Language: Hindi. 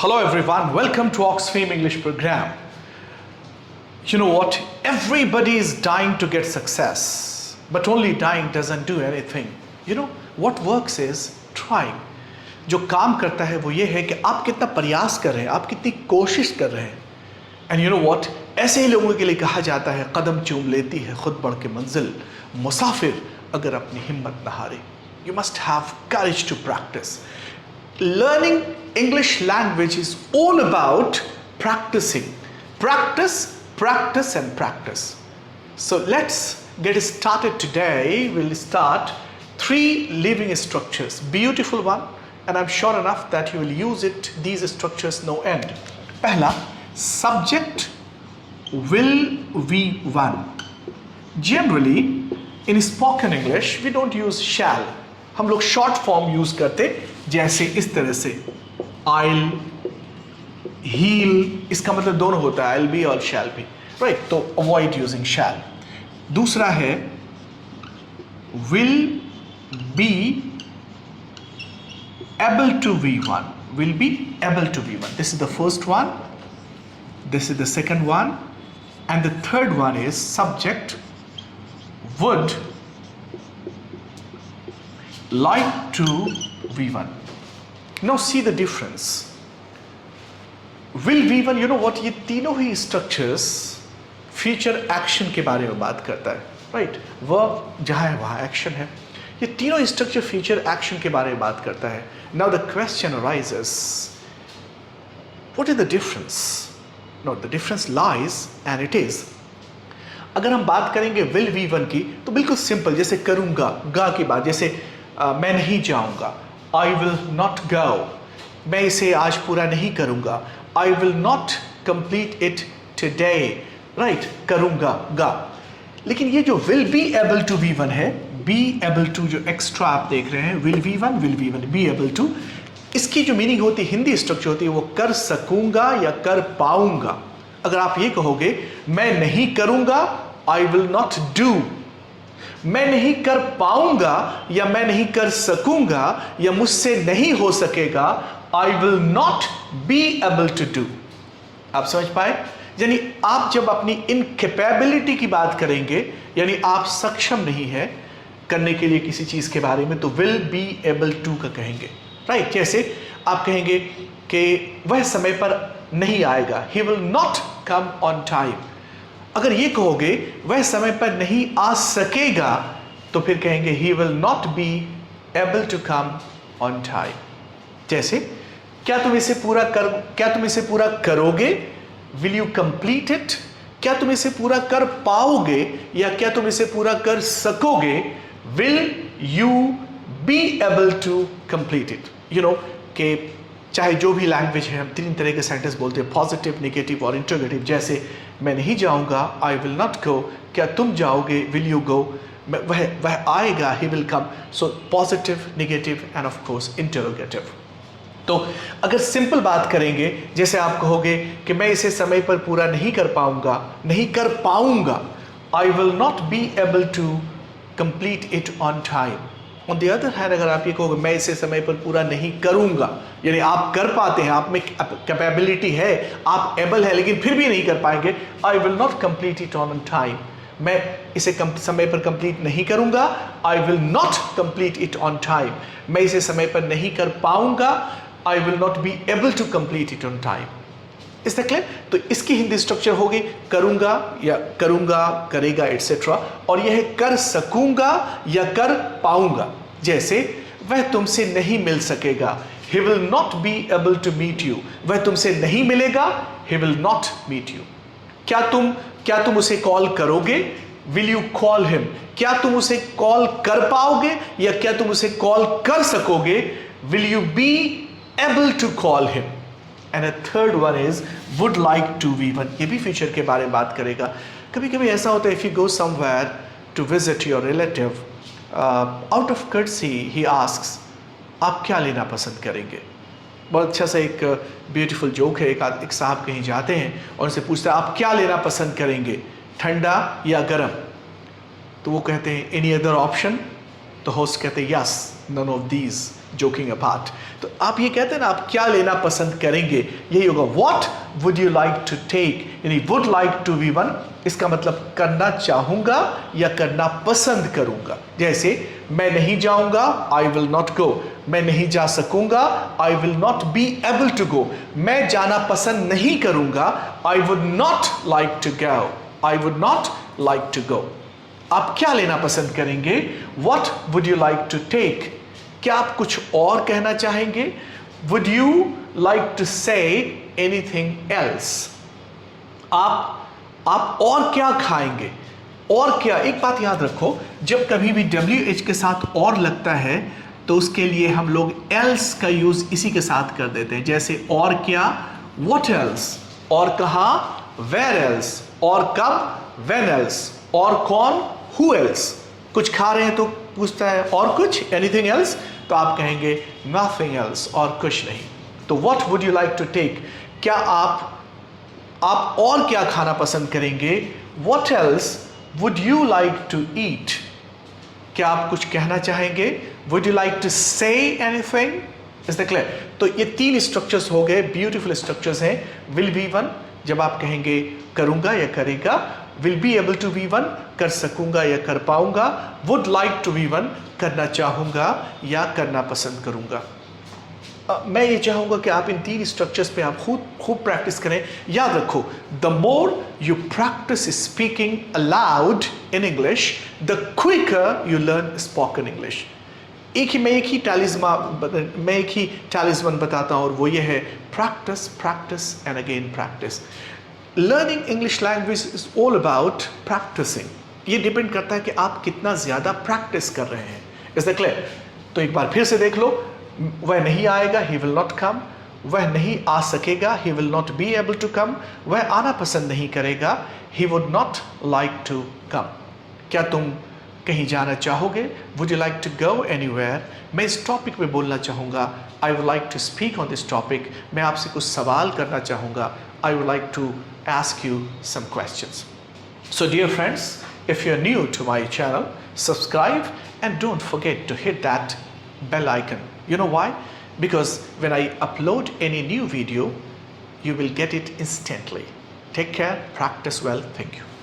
Hello everyone, welcome to Oxfam English program. You know what? Everybody is dying to get success, but only dying doesn't do anything. You know, what works is trying. जो काम करता है वो ये है कि आप कितना प्रयास कर रहे हैं, आप कितनी कोशिश कर रहे हैं. And you know what? ऐसे ही लोगों के लिए कहा जाता है कदम चूम लेती है खुद बढ़ के मंजिल, मुसाफिर अगर अपनी हिम्मत न हारे. You must have courage to practice. Learning English language is all about practicing. Practice, practice and practice. So let's get started today. We'll start 3 living structures. Beautiful one, and I'm sure enough that you will use it, these structures no end. पहला, subject will be one. Generally, in spoken English, we don't use shall. हम लोग short form use करते जैसे इस तरह से I'll, he'll, इसका मतलब दोनों होता है I'll be और shall be, right? तो avoid using shall. दूसरा है will be able to be one. Will be able to be one. This is the first one. This is the second one. And the third one is subject would like to be one. Now see the difference. Will be one, you know what? ये तीनों ही structures future action के बारे में बात करता है, right? Verb जहाँ है वहाँ action है. ये तीनों structure future action के बारे में बात करता है. Now the question arises, what is the difference? No, the difference lies, and it is. अगर हम बात करेंगे will be one की तो बिल्कुल सिंपल, जैसे करूँगा, गा की बात, जैसे मैं नहीं जाऊँगा, I will not go. मैं इसे आज पूरा नहीं करूँगा, I will not complete it today. Right? करूँगा, गा. लेकिन ये जो will be able to be one है, be able to जो एक्स्ट्रा आप देख रहे हैं, will be one, be able to, इसकी जो मीनिंग होती है, हिंदी स्ट्रक्चर होती है, वो कर सकूंगा या कर पाऊंगा. अगर आप ये कहोगे मैं नहीं करूंगा, I will not do. मैं नहीं कर पाऊंगा या मैं नहीं कर सकूंगा या मुझसे नहीं हो सकेगा, I will not be able to do. आप समझ पाए? यानी आप जब अपनी इनकैपेबिलिटी की बात करेंगे, यानी आप सक्षम नहीं है करने के लिए किसी चीज के बारे में, तो will be able to का कहेंगे, राइट? जैसे आप कहेंगे कि वह समय पर नहीं आएगा, he will not come on time. अगर ये कहोगे वह समय पर नहीं आ सकेगा, तो फिर कहेंगे he will not be able to come on time. जैसे क्या तुम इसे पूरा करोगे? Will you complete it? क्या तुम इसे पूरा कर पाओगे या क्या तुम इसे पूरा कर सकोगे? Will you be able to complete it? You know कि चाहे जो भी लैंग्वेज है, हम 3 तरह के सेंटेंस बोलते हैं, पॉजिटिव, नेगेटिव और इंटरोगेटिव. जैसे मैं नहीं जाऊंगा, आई विल नॉट गो. क्या तुम जाओगे? Will you go. वह आएगा, he will come. So positive, negative end of course interrogative. तो अगर सिंपल बात करेंगे, जैसे आप कहोगे कि मैं इसे समय पर पूरा नहीं कर पाऊंगा, I will not be able to complete it on time. On the other hand, अगर आप ये कहोगे मैं इसे समय पर पूरा नहीं करूंगा, यानी आप कर पाते हैं, आप में कैपेबिलिटी है, आप एबल है, लेकिन फिर भी नहीं कर पाएंगे, I will not complete it on time. मैं इसे समय पर कंप्लीट नहीं करूंगा, I will not complete it on time. मैं इसे समय पर नहीं कर पाऊंगा, I will not be able to complete it on time. Is that clear? तो इसकी हिंदी स्ट्रक्चर होगी करूंगा या करूंगा, करेगा, एटसेट्रा. और यह है कर सकूंगा या कर पाऊंगा. जैसे वह तुमसे नहीं मिल सकेगा, he will not be able to meet you. वह तुमसे नहीं मिलेगा, he will not meet you. क्या तुम उसे कॉल करोगे? Will you call him? क्या तुम उसे कॉल कर पाओगे या क्या तुम उसे कॉल कर सकोगे? Will you be able to call him? And a third one is would like to be one. ये भी फ्यूचर के बारे में बात करेगा. कभी कभी ऐसा होता है, if you go somewhere to visit your relative, out of courtesy he asks, आप क्या लेना पसंद करेंगे? बहुत अच्छा सा एक ब्यूटीफुल जोक है. एक साहब कहीं जाते हैं और उनसे पूछते हैं आप क्या लेना पसंद करेंगे, ठंडा या गर्म? तो वो कहते हैं एनी अदर ऑप्शन? तो होस्ट कहते हैं yes, none of these. Joking apart. तो आप ये कहते हैं ना, आप क्या लेना पसंद करेंगे, यही होगा what would you like to take, यानी वुड लाइक टू V1 इसका मतलब करना चाहूंगा या करना पसंद करूंगा। जैसे मैं नहीं जाऊंगा, आई विल नॉट गो। मैं नहीं जा सकूंगा, I will not be able to go. मैं जाना पसंद नहीं करूंगा, I would not like to go, I would not like to go. आप क्या लेना पसंद करेंगे, what would you like to take. क्या आप कुछ और कहना चाहेंगे, would you like to say anything else. आप और क्या खाएंगे, और क्या। एक बात याद रखो, जब कभी भी WH के साथ और लगता है तो उसके लिए हम लोग एल्स का यूज इसी के साथ कर देते हैं। जैसे और क्या, व्हाट एल्स, और कहाँ, वेयर एल्स, और कब, व्हेन एल्स, और कौन, हु एल्स। कुछ खा रहे हैं तो पूछता है और कुछ, एनीथिंग एल्स, तो आप कहेंगे नथिंग एल्स, और कुछ नहीं। तो what would you like to take, क्या आप और क्या खाना पसंद करेंगे, what else would you like to eat. क्या आप कुछ कहना चाहेंगे, would you like to say anything. Is the clear. तो ये 3 स्ट्रक्चर्स हो गए, ब्यूटीफुल स्ट्रक्चर्स हैं। विल V1 जब आप कहेंगे करूंगा या करेगा, will be able to V1 कर सकूंगा या कर पाऊंगा, वुड लाइक टू V1 करना चाहूंगा या करना पसंद करूंगा। मैं ये चाहूंगा कि आप इन 3 स्ट्रक्चर्स पे आप खूब प्रैक्टिस करें। याद रखो, the more you practice speaking aloud in English, the quicker you learn spoken English. मैं एक ही टैलिस्मन बताता हूं, और वो ये है, practice practice and again practice. Learning English language is all about practicing. ये डिपेंड करता है कि आप कितना ज्यादा प्रैक्टिस कर रहे हैं। Is the clear. तो एक बार फिर से देख लो, वह नहीं आएगा, ही विल नॉट कम। वह नहीं आ सकेगा, he will not be able to come. वह आना पसंद नहीं करेगा, he would not like to come. क्या तुम कहीं जाना चाहोगे, would you like to go anywhere. मैं इस टॉपिक पे बोलना चाहूँगा, I would like to speak on this topic. मैं आपसे कुछ सवाल करना चाहूँगा, I would like to ask you some questions. So dear friends, if you're new to my channel, subscribe and don't forget to hit that bell icon. You know why? Because when I upload any new video, you will get it instantly. Take care, practice well. Thank you.